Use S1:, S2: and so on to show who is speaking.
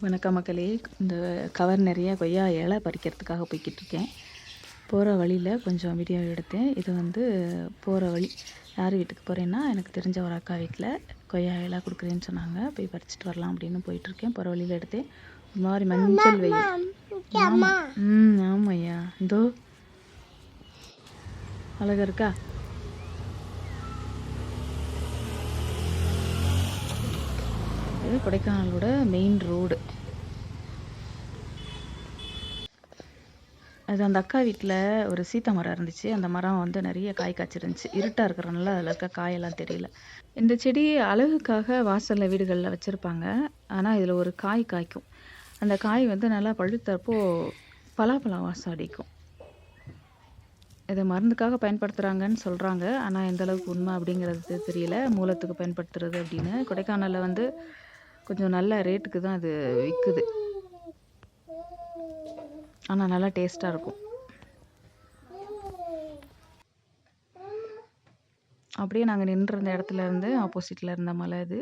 S1: வணக்கம் மக்களே. இந்த கவர் நிறைய கொய்யா இலை பறிக்கிறதுக்காக போய்கிட்டு இருக்கேன். போகிற வழியில் கொஞ்சம் வீடியோ எடுத்தேன். இது வந்து போகிற வழி. யார் வீட்டுக்கு போகிறேன்னா, எனக்கு தெரிஞ்ச ஒரு அக்கா வீட்டில் கொய்யா இலை கொடுக்குறேன்னு சொன்னாங்க. போய் பறிச்சிட்டு வரலாம் அப்படின்னு போயிட்டுருக்கேன். போகிற வழியில் எடுத்தேன். ஒரு மாதிரி மஞ்சள் வெயில். ஆமாம். ஆமாய்யா. இதோ அழகா இருக்கா? இது கொடைக்கானலோட மெயின் ரோடு. அது அந்த அக்கா வீட்டில் ஒரு சீத்தா மரம் இருந்துச்சு. அந்த மரம் வந்து நிறைய காய் காய்ச்சிருந்துச்சு. இருட்டாக இருக்கிறனால அதில் இருக்க காயெல்லாம் தெரியல. இந்த செடி அழகுக்காக வாசலில் வீடுகளில் வச்சுருப்பாங்க. ஆனால் இதில் ஒரு காய் காய்க்கும். அந்த காய் வந்து நல்லா பழுத்தப்போ பலாப்பழம் வாசம் அடிக்கும். இதை மருந்துக்காக பயன்படுத்துகிறாங்கன்னு சொல்கிறாங்க. ஆனால் எந்த அளவுக்கு உண்மை அப்படிங்கிறது தெரியல. மூலத்துக்கு பயன்படுத்துறது அப்படின்னு. கொடைக்கானலில் வந்து கொஞ்சம் நல்ல ரேட்டுக்கு தான் அது விற்குது. ஆனால் நல்லா டேஸ்ட்டாக இருக்கும். அப்படியே நாங்கள் நின்றிருந்த இடத்துல இருந்து ஆப்போசிட்டில் இருந்த மலை இது.